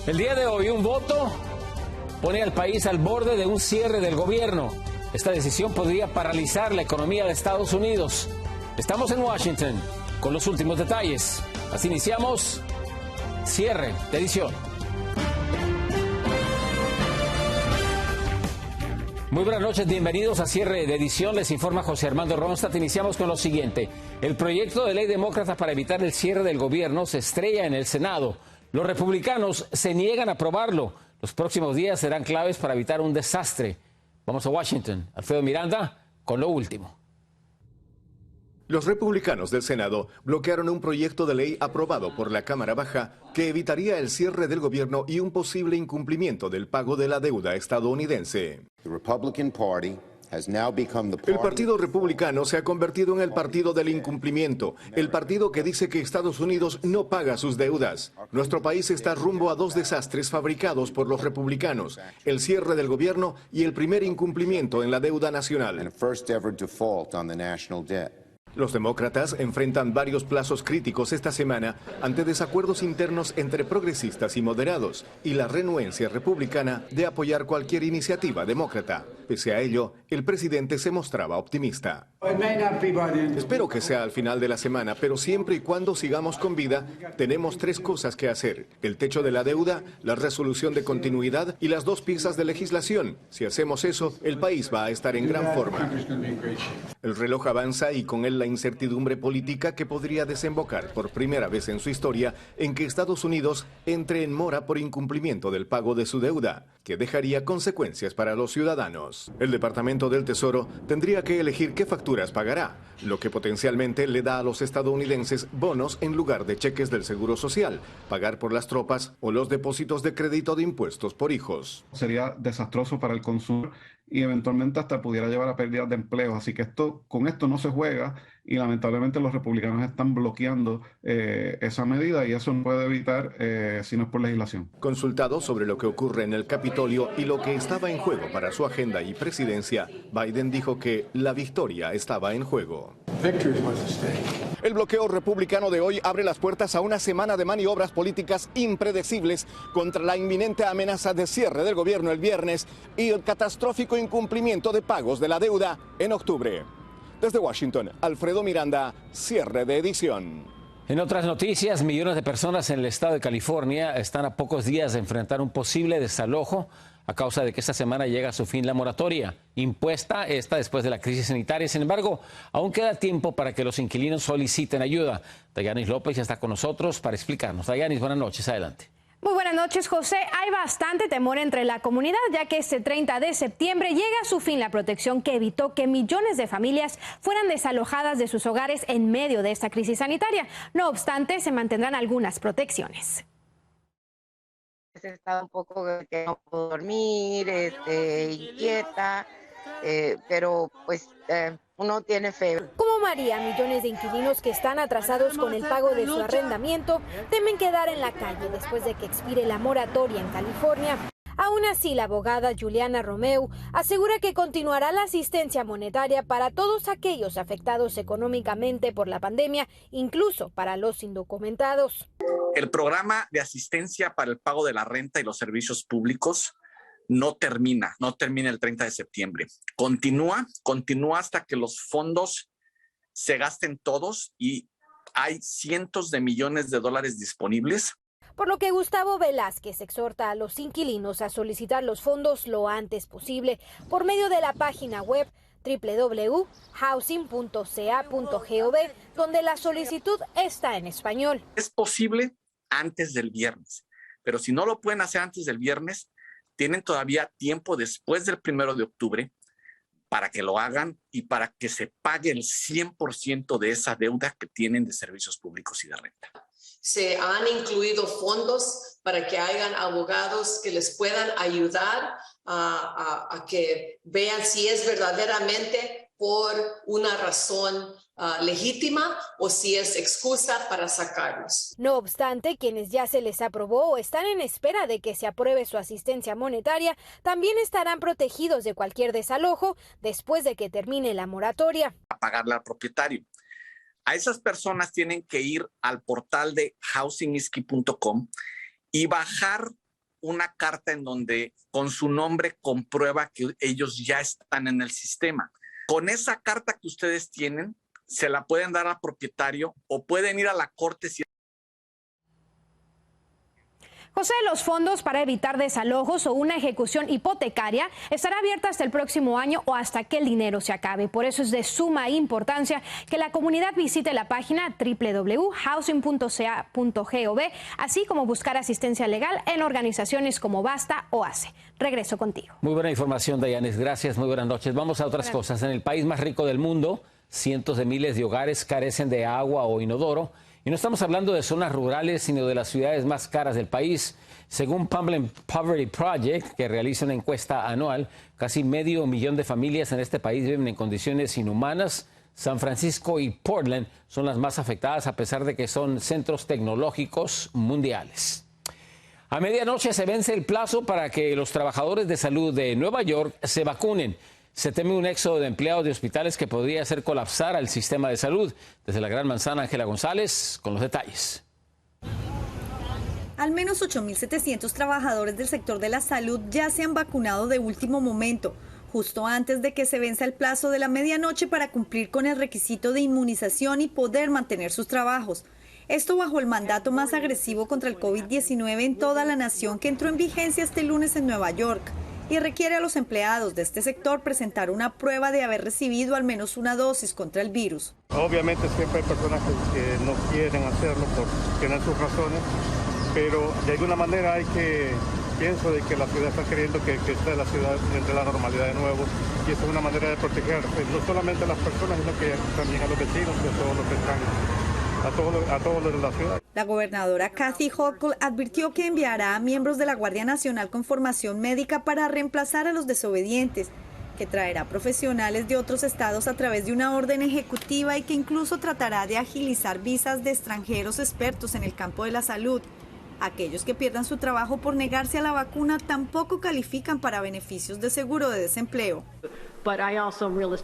El día de hoy, un voto pone al país al borde de un cierre del gobierno. Esta decisión podría paralizar la economía de Estados Unidos. Estamos en Washington con los últimos detalles. Así iniciamos cierre de edición. Muy buenas noches, bienvenidos a cierre de edición. Les informa José Armando Ronstadt. Iniciamos con lo siguiente. El proyecto de ley demócrata para evitar el cierre del gobierno se estrella en el Senado. Los republicanos se niegan a aprobarlo. Los próximos días serán claves para evitar un desastre. Vamos a Washington. Alfredo Miranda con lo último. Los republicanos del Senado bloquearon un proyecto de ley aprobado por la Cámara Baja que evitaría el cierre del gobierno y un posible incumplimiento del pago de la deuda estadounidense. El Partido Republicano se ha convertido en el partido del incumplimiento, el partido que dice que Estados Unidos no paga sus deudas. Nuestro país está rumbo a dos desastres fabricados por los republicanos, el cierre del gobierno y el primer incumplimiento en la deuda nacional. Los demócratas enfrentan varios plazos críticos esta semana ante desacuerdos internos entre progresistas y moderados y la renuencia republicana de apoyar cualquier iniciativa demócrata. Pese a ello, el presidente se mostraba optimista. Espero que sea al final de la semana, pero siempre y cuando sigamos con vida, tenemos tres cosas que hacer: el techo de la deuda, la resolución de continuidad y las dos piezas de legislación. Si hacemos eso, el país va a estar en gran forma. El reloj avanza y con él la incertidumbre política que podría desembocar por primera vez en su historia en que Estados Unidos entre en mora por incumplimiento del pago de su deuda, que dejaría consecuencias para los ciudadanos. El Departamento del Tesoro tendría que elegir qué facturas pagará, lo que potencialmente le da a los estadounidenses bonos en lugar de cheques del Seguro Social, pagar por las tropas o los depósitos de crédito de impuestos por hijos. Sería desastroso para el consumidor y eventualmente hasta pudiera llevar a pérdidas de empleos. Así que con esto no se juega y lamentablemente los republicanos están bloqueando esa medida y eso no puede evitar si no es por legislación. Consultado sobre lo que ocurre en el Capitolio y lo que estaba en juego para su agenda y presidencia, Biden dijo que la victoria estaba en juego. El bloqueo republicano de hoy abre las puertas a una semana de maniobras políticas impredecibles contra la inminente amenaza de cierre del gobierno el viernes y el catastrófico incumplimiento de pagos de la deuda en octubre. Desde Washington, Alfredo Miranda, cierre de edición. En otras noticias, millones de personas en el estado de California están a pocos días de enfrentar un posible desalojo a causa de que esta semana llega a su fin la moratoria, impuesta después de la crisis sanitaria. Sin embargo, aún queda tiempo para que los inquilinos soliciten ayuda. Dayanis López ya está con nosotros para explicarnos. Dayanis, buenas noches, adelante. Muy buenas noches, José. Hay bastante temor entre la comunidad, ya que este 30 de septiembre llega a su fin la protección que evitó que millones de familias fueran desalojadas de sus hogares en medio de esta crisis sanitaria. No obstante, se mantendrán algunas protecciones. He estado un poco que no puedo dormir, inquieta, pero pues uno tiene fe. Como María, millones de inquilinos que están atrasados con el pago de su arrendamiento temen quedar en la calle después de que expire la moratoria en California. Aún así, la abogada Juliana Romeu asegura que continuará la asistencia monetaria para todos aquellos afectados económicamente por la pandemia, incluso para los indocumentados. El programa de asistencia para el pago de la renta y los servicios públicos no termina el 30 de septiembre. Continúa hasta que los fondos se gasten todos y hay cientos de millones de dólares disponibles. Por lo que Gustavo Velázquez exhorta a los inquilinos a solicitar los fondos lo antes posible por medio de la página web www.housing.ca.gov, donde la solicitud está en español. Es posible antes del viernes, pero si no lo pueden hacer antes del viernes, tienen todavía tiempo después del 1 de octubre para que lo hagan y para que se pague el 100% de esa deuda que tienen de servicios públicos y de renta. Se han incluido fondos para que hayan abogados que les puedan ayudar a que vean si es verdaderamente por una razón legítima o si es excusa para sacarlos. No obstante, quienes ya se les aprobó o están en espera de que se apruebe su asistencia monetaria también estarán protegidos de cualquier desalojo después de que termine la moratoria. A pagarle al propietario. A esas personas tienen que ir al portal de housingisky.com y bajar una carta en donde con su nombre comprueba que ellos ya están en el sistema. Con esa carta que ustedes tienen, se la pueden dar al propietario o pueden ir a la corte si... José, los fondos para evitar desalojos o una ejecución hipotecaria estará abierta hasta el próximo año o hasta que el dinero se acabe. Por eso es de suma importancia que la comunidad visite la página www.housing.ca.gov, así como buscar asistencia legal en organizaciones como Basta o ACE. Regreso contigo. Muy buena información, Dayanis. Gracias, muy buenas noches. Vamos a otras cosas. En el país más rico del mundo, cientos de miles de hogares carecen de agua o inodoro. Y no estamos hablando de zonas rurales, sino de las ciudades más caras del país. Según Pamplin Poverty Project, que realiza una encuesta anual, casi 500,000 de familias en este país viven en condiciones inhumanas. San Francisco y Portland son las más afectadas, a pesar de que son centros tecnológicos mundiales. A medianoche se vence el plazo para que los trabajadores de salud de Nueva York se vacunen. Se teme un éxodo de empleados de hospitales que podría hacer colapsar al sistema de salud. Desde la Gran Manzana, Ángela González con los detalles. Al menos 8.700 trabajadores del sector de la salud ya se han vacunado de último momento, justo antes de que se venza el plazo de la medianoche para cumplir con el requisito de inmunización y poder mantener sus trabajos. Esto bajo el mandato más agresivo contra el COVID-19 en toda la nación, que entró en vigencia este lunes en Nueva York, y requiere a los empleados de este sector presentar una prueba de haber recibido al menos una dosis contra el virus. Obviamente siempre hay personas que no quieren hacerlo por tener sus razones, pero de alguna manera pienso de que la ciudad está queriendo que esta la ciudad entre la normalidad de nuevo, y esa es una manera de proteger no solamente a las personas, sino que también a los vecinos, a todos los que están, a todos los de la ciudad. La gobernadora Kathy Hochul advirtió que enviará a miembros de la Guardia Nacional con formación médica para reemplazar a los desobedientes, que traerá profesionales de otros estados a través de una orden ejecutiva y que incluso tratará de agilizar visas de extranjeros expertos en el campo de la salud. Aquellos que pierdan su trabajo por negarse a la vacuna tampoco califican para beneficios de seguro de desempleo.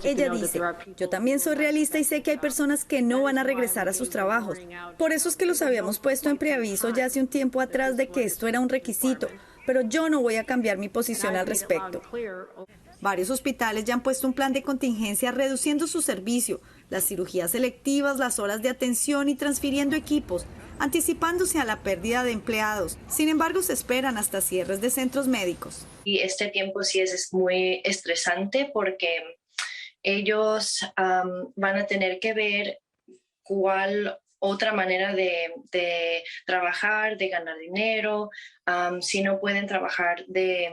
Ella dice, yo también soy realista y sé que hay personas que no van a regresar a sus trabajos. Por eso es que los habíamos puesto en preaviso ya hace un tiempo atrás de que esto era un requisito, pero yo no voy a cambiar mi posición al respecto. Varios hospitales ya han puesto un plan de contingencia reduciendo su servicio, las cirugías selectivas, las horas de atención y transfiriendo equipos, anticipándose a la pérdida de empleados. Sin embargo, se esperan hasta cierres de centros médicos. Y este tiempo sí es muy estresante porque ellos van a tener que ver cuál otra manera de trabajar, de ganar dinero, si no pueden trabajar de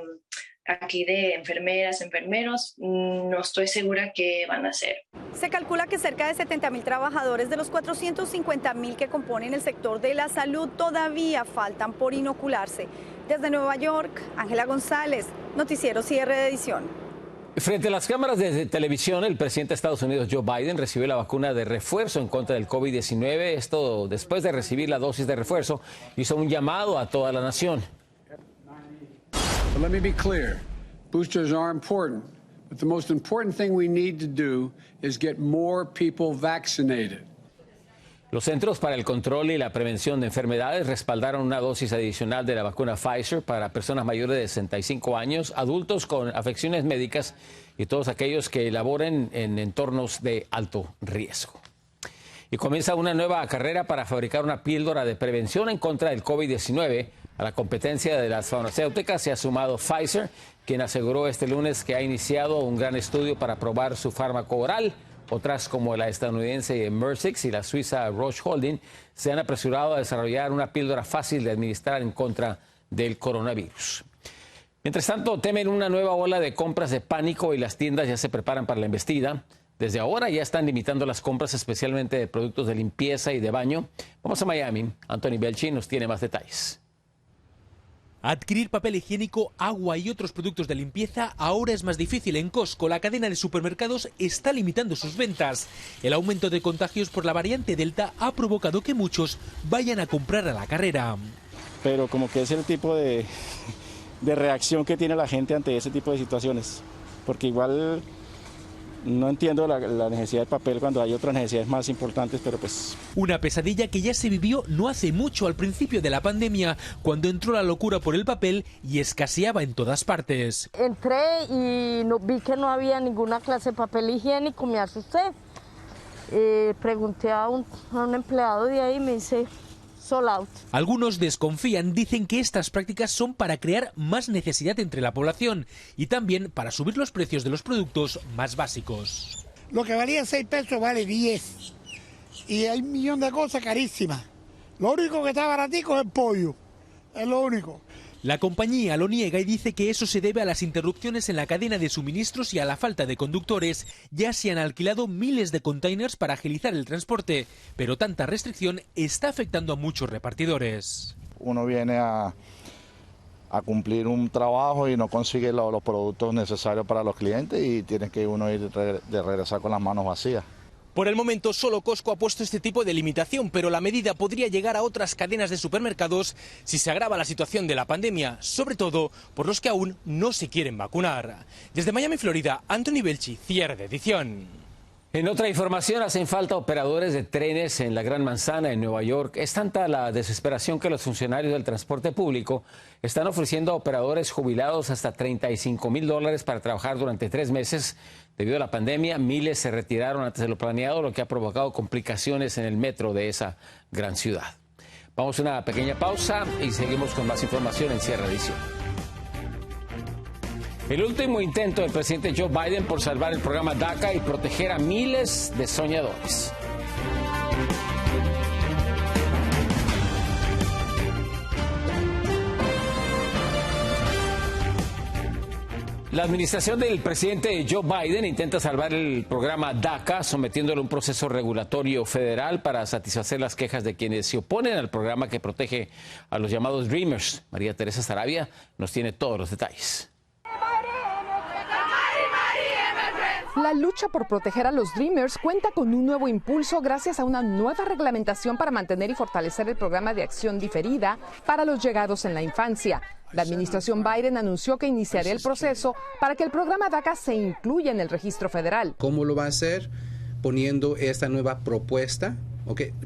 enfermeras, enfermeros, no estoy segura qué van a hacer. Se calcula que cerca de 70,000 trabajadores de los 450,000 que componen el sector de la salud todavía faltan por inocularse. Desde Nueva York, Ángela González, Noticiero Cierre de Edición. Frente a las cámaras de televisión, el presidente de Estados Unidos, Joe Biden, recibió la vacuna de refuerzo en contra del COVID-19. Esto después de recibir la dosis de refuerzo, hizo un llamado a toda la nación. But let me be clear, boosters are important, but the most important thing we need to do is get more people vaccinated. Los Centros para el Control y la Prevención de Enfermedades respaldaron una dosis adicional de la vacuna Pfizer para personas mayores de 65 años, adultos con afecciones médicas y todos aquellos que laboren en entornos de alto riesgo. Y comienza una nueva carrera para fabricar una píldora de prevención en contra del COVID-19. A la competencia de las farmacéuticas se ha sumado Pfizer, quien aseguró este lunes que ha iniciado un gran estudio para probar su fármaco oral. Otras, como la estadounidense Merck y la suiza Roche Holding, se han apresurado a desarrollar una píldora fácil de administrar en contra del coronavirus. Mientras tanto, temen una nueva ola de compras de pánico y las tiendas ya se preparan para la embestida. Desde ahora ya están limitando las compras, especialmente de productos de limpieza y de baño. Vamos a Miami. Anthony Belchi nos tiene más detalles. Adquirir papel higiénico, agua y otros productos de limpieza ahora es más difícil. En Costco, la cadena de supermercados está limitando sus ventas. El aumento de contagios por la variante Delta ha provocado que muchos vayan a comprar a la carrera. Pero como que es el tipo de reacción que tiene la gente ante ese tipo de situaciones. Porque igual no entiendo la necesidad de papel cuando hay otras necesidades más importantes, pero pues... Una pesadilla que ya se vivió no hace mucho, al principio de la pandemia, cuando entró la locura por el papel y escaseaba en todas partes. Entré y vi que no había ninguna clase de papel higiénico, me asusté. Pregunté a un empleado de ahí y me dice... sold out. Algunos desconfían, dicen que estas prácticas son para crear más necesidad entre la población y también para subir los precios de los productos más básicos. Lo que valía 6 pesos vale 10 y hay un millón de cosas carísimas. Lo único que está baratico es el pollo, es lo único. La compañía lo niega y dice que eso se debe a las interrupciones en la cadena de suministros y a la falta de conductores. Ya se han alquilado miles de containers para agilizar el transporte, pero tanta restricción está afectando a muchos repartidores. Uno viene a cumplir un trabajo y no consigue los productos necesarios para los clientes y tiene que uno ir de regresar con las manos vacías. Por el momento solo Costco ha puesto este tipo de limitación, pero la medida podría llegar a otras cadenas de supermercados si se agrava la situación de la pandemia, sobre todo por los que aún no se quieren vacunar. Desde Miami, Florida, Anthony Belchi, cierre de edición. En otra información, hacen falta operadores de trenes en la Gran Manzana, en Nueva York. Es tanta la desesperación que los funcionarios del transporte público están ofreciendo a operadores jubilados hasta $35,000 para trabajar durante 3 meses. Debido a la pandemia, miles se retiraron antes de lo planeado, lo que ha provocado complicaciones en el metro de esa gran ciudad. Vamos a una pequeña pausa y seguimos con más información en Cierre Edición. El último intento del presidente Joe Biden por salvar el programa DACA y proteger a miles de soñadores. La administración del presidente Joe Biden intenta salvar el programa DACA, sometiéndolo a un proceso regulatorio federal para satisfacer las quejas de quienes se oponen al programa que protege a los llamados Dreamers. María Teresa Sarabia nos tiene todos los detalles. La lucha por proteger a los Dreamers cuenta con un nuevo impulso gracias a una nueva reglamentación para mantener y fortalecer el programa de acción diferida para los llegados en la infancia. La administración Biden anunció que iniciaría el proceso para que el programa DACA se incluya en el registro federal. ¿Cómo lo va a hacer? Poniendo esta nueva propuesta,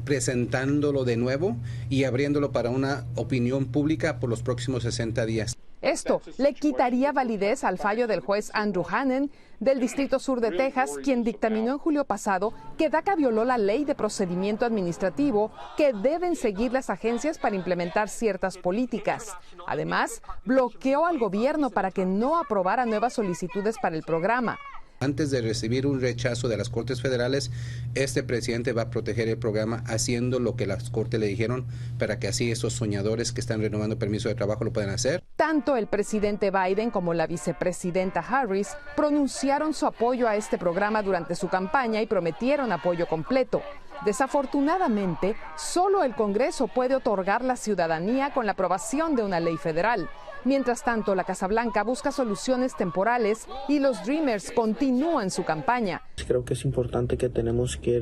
presentándolo de nuevo y abriéndolo para una opinión pública por los próximos 60 días. Esto le quitaría validez al fallo del juez Andrew Hanen del Distrito Sur de Texas, quien dictaminó en julio pasado que DACA violó la ley de procedimiento administrativo que deben seguir las agencias para implementar ciertas políticas. Además, bloqueó al gobierno para que no aprobara nuevas solicitudes para el programa. Antes de recibir un rechazo de las Cortes Federales, este presidente va a proteger el programa haciendo lo que las Cortes le dijeron para que así esos soñadores que están renovando permiso de trabajo lo puedan hacer. Tanto el presidente Biden como la vicepresidenta Harris pronunciaron su apoyo a este programa durante su campaña y prometieron apoyo completo. Desafortunadamente, solo el Congreso puede otorgar la ciudadanía con la aprobación de una ley federal. Mientras tanto, la Casa Blanca busca soluciones temporales y los Dreamers continúan su campaña. Creo que es importante que tenemos que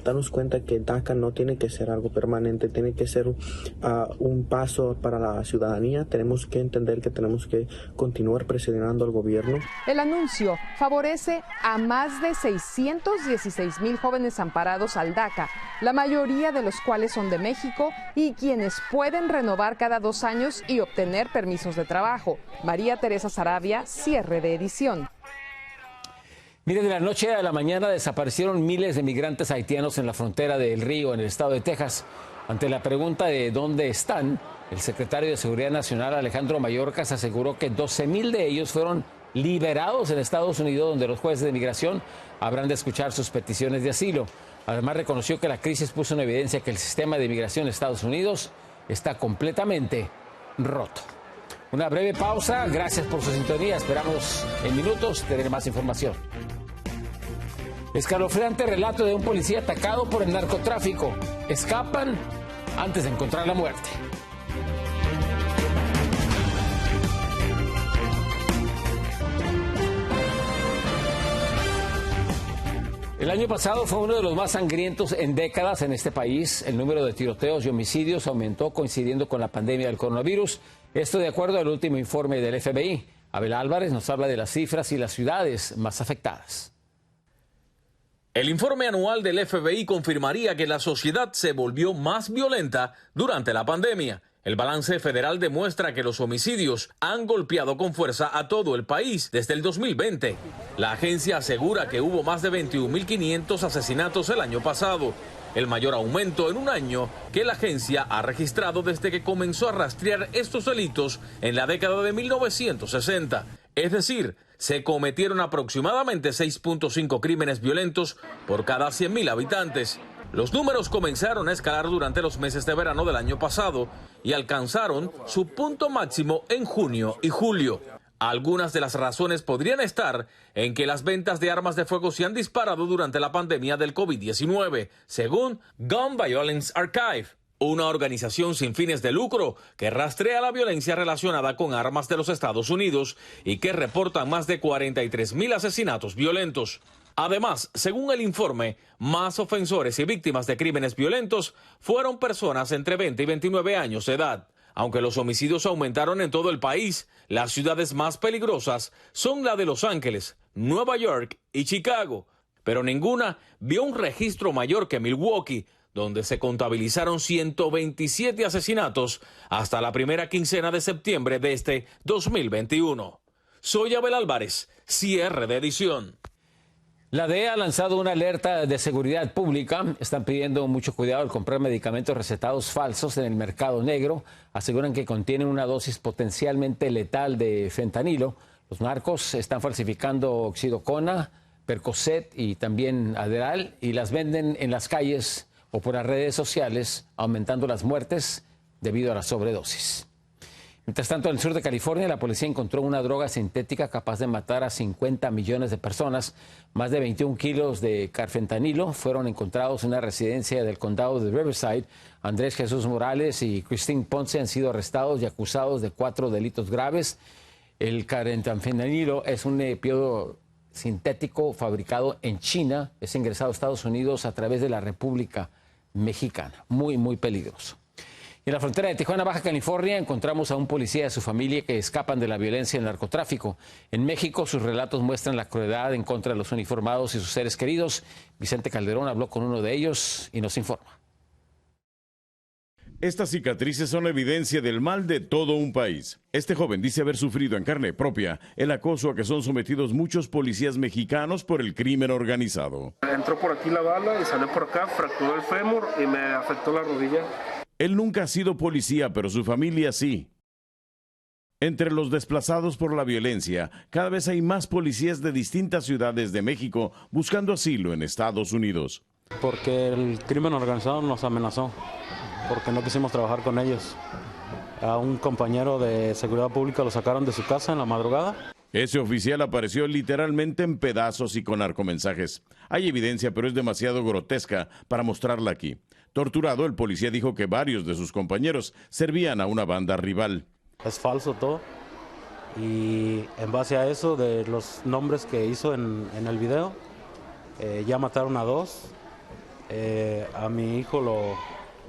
darnos cuenta que DACA no tiene que ser algo permanente, tiene que ser un paso para la ciudadanía. Tenemos que entender que tenemos que continuar presionando al gobierno. El anuncio favorece a más de 616,000 jóvenes amparados al DACA, la mayoría de los cuales son de México y quienes pueden renovar cada 2 años y obtener permisos de trabajo. María Teresa Sarabia, cierre de edición. Mire, de la noche a la mañana desaparecieron miles de migrantes haitianos en la frontera de El Río, en el estado de Texas. Ante la pregunta de dónde están, el secretario de Seguridad Nacional, Alejandro Mayorkas, aseguró que 12,000 de ellos fueron liberados en Estados Unidos, donde los jueces de migración habrán de escuchar sus peticiones de asilo. Además, reconoció que la crisis puso en evidencia que el sistema de migración de Estados Unidos está completamente roto. Una breve pausa, gracias por su sintonía, esperamos en minutos tener más información. Escalofriante relato de un policía atacado por el narcotráfico. Escapan antes de encontrar la muerte. El año pasado fue uno de los más sangrientos en décadas en este país. El número de tiroteos y homicidios aumentó coincidiendo con la pandemia del coronavirus. Esto de acuerdo al último informe del FBI. Abel Álvarez nos habla de las cifras y las ciudades más afectadas. El informe anual del FBI confirmaría que la sociedad se volvió más violenta durante la pandemia. El balance federal demuestra que los homicidios han golpeado con fuerza a todo el país desde el 2020. La agencia asegura que hubo más de 21.500 asesinatos el año pasado, el mayor aumento en un año que la agencia ha registrado desde que comenzó a rastrear estos delitos en la década de 1960. Es decir, se cometieron aproximadamente 6.5 crímenes violentos por cada 100.000 habitantes. Los números comenzaron a escalar durante los meses de verano del año pasado y alcanzaron su punto máximo en junio y julio. Algunas de las razones podrían estar en que las ventas de armas de fuego se han disparado durante la pandemia del COVID-19, según Gun Violence Archive, una organización sin fines de lucro que rastrea la violencia relacionada con armas de los Estados Unidos y que reporta más de 43.000 asesinatos violentos. Además, según el informe, más ofensores y víctimas de crímenes violentos fueron personas entre 20 y 29 años de edad. Aunque los homicidios aumentaron en todo el país, las ciudades más peligrosas son la de Los Ángeles, Nueva York y Chicago, pero ninguna vio un registro mayor que Milwaukee, donde se contabilizaron 127 asesinatos hasta la primera quincena de septiembre de este 2021. Soy Abel Álvarez, cierre de edición. La DEA ha lanzado una alerta de seguridad pública. Están pidiendo mucho cuidado al comprar medicamentos recetados falsos en el mercado negro. Aseguran que contienen una dosis potencialmente letal de fentanilo. Los narcos están falsificando oxidocona, Percocet y también Adderall y las venden en las calles o por las redes sociales, aumentando las muertes debido a la sobredosis. Mientras tanto, en el sur de California, la policía encontró una droga sintética capaz de matar a 50 millones de personas. Más de 21 kilos de carfentanilo fueron encontrados en una residencia del condado de Riverside. Andrés Jesús Morales y Christine Ponce han sido arrestados y acusados de 4 delitos graves. El carfentanilo es un opioide sintético fabricado en China. Es ingresado a Estados Unidos a través de la República Mexicana. Muy, muy peligroso. En la frontera de Tijuana, Baja California, encontramos a un policía y a su familia que escapan de la violencia y el narcotráfico. En México, sus relatos muestran la crueldad en contra de los uniformados y sus seres queridos. Vicente Calderón habló con uno de ellos y nos informa. Estas cicatrices son evidencia del mal de todo un país. Este joven dice haber sufrido en carne propia el acoso a que son sometidos muchos policías mexicanos por el crimen organizado. Entró por aquí la bala y salió por acá, fracturó el fémur y me afectó la rodilla. Él nunca ha sido policía, pero su familia sí. Entre los desplazados por la violencia, cada vez hay más policías de distintas ciudades de México buscando asilo en Estados Unidos. Porque el crimen organizado nos amenazó, porque no quisimos trabajar con ellos. A un compañero de seguridad pública lo sacaron de su casa en la madrugada. Ese oficial apareció literalmente en pedazos y con narcomensajes. Hay evidencia, pero es demasiado grotesca para mostrarla aquí. Torturado, el policía dijo que varios de sus compañeros servían a una banda rival. Es falso todo. Y en base a eso, de los nombres que hizo en el video, ya mataron a 2. A mi hijo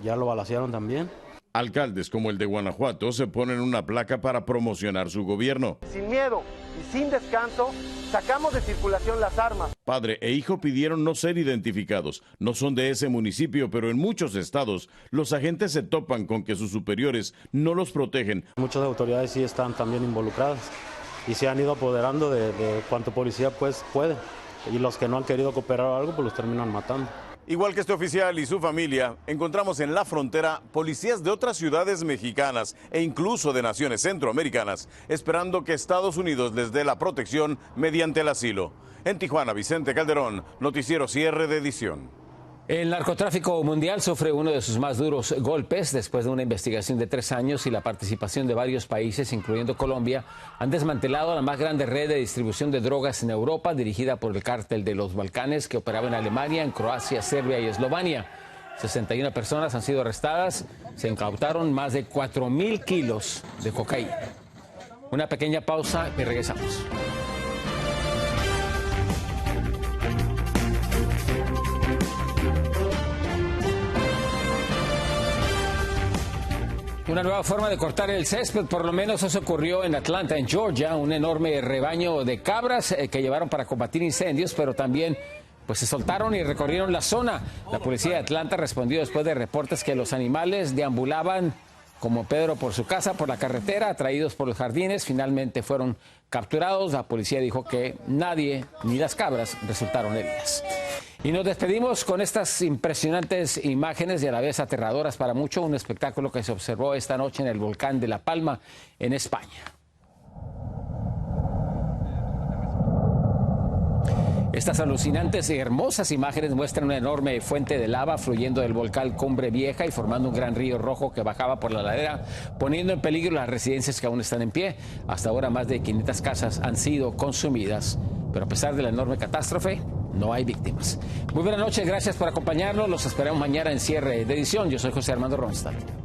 ya lo balacearon también. Alcaldes como el de Guanajuato se ponen una placa para promocionar su gobierno. Sin miedo y sin descanso, sacamos de circulación las armas. Padre e hijo pidieron no ser identificados. No son de ese municipio, pero en muchos estados los agentes se topan con que sus superiores no los protegen. Muchas autoridades sí están también involucradas y se han ido apoderando de cuanto policía pues puede. Y los que no han querido cooperar o algo, pues los terminan matando. Igual que este oficial y su familia, encontramos en la frontera policías de otras ciudades mexicanas e incluso de naciones centroamericanas, esperando que Estados Unidos les dé la protección mediante el asilo. En Tijuana, Vicente Calderón, Noticiero Cierre de Edición. El narcotráfico mundial sufre uno de sus más duros golpes después de una investigación de 3 años y la participación de varios países, incluyendo Colombia, han desmantelado la más grande red de distribución de drogas en Europa, dirigida por el cártel de los Balcanes, que operaba en Alemania, en Croacia, Serbia y Eslovenia. 61 personas han sido arrestadas, se incautaron más de 4.000 kilos de cocaína. Una pequeña pausa y regresamos. Una nueva forma de cortar el césped, por lo menos eso ocurrió en Atlanta, en Georgia, un enorme rebaño de cabras que llevaron para combatir incendios, pero también pues se soltaron y recorrieron la zona. La policía de Atlanta respondió después de reportes que los animales deambulaban como Pedro por su casa, por la carretera, atraídos por los jardines. Finalmente fueron capturados. La policía dijo que nadie, ni las cabras, resultaron heridas. Y nos despedimos con estas impresionantes imágenes y a la vez aterradoras para muchos, un espectáculo que se observó esta noche en el volcán de La Palma, en España. Estas alucinantes y hermosas imágenes muestran una enorme fuente de lava fluyendo del volcán Cumbre Vieja y formando un gran río rojo que bajaba por la ladera, poniendo en peligro las residencias que aún están en pie. Hasta ahora más de 500 casas han sido consumidas, pero a pesar de la enorme catástrofe, no hay víctimas. Muy buenas noches, gracias por acompañarnos. Los esperamos mañana en cierre de edición. Yo soy José Armando Ronstadt.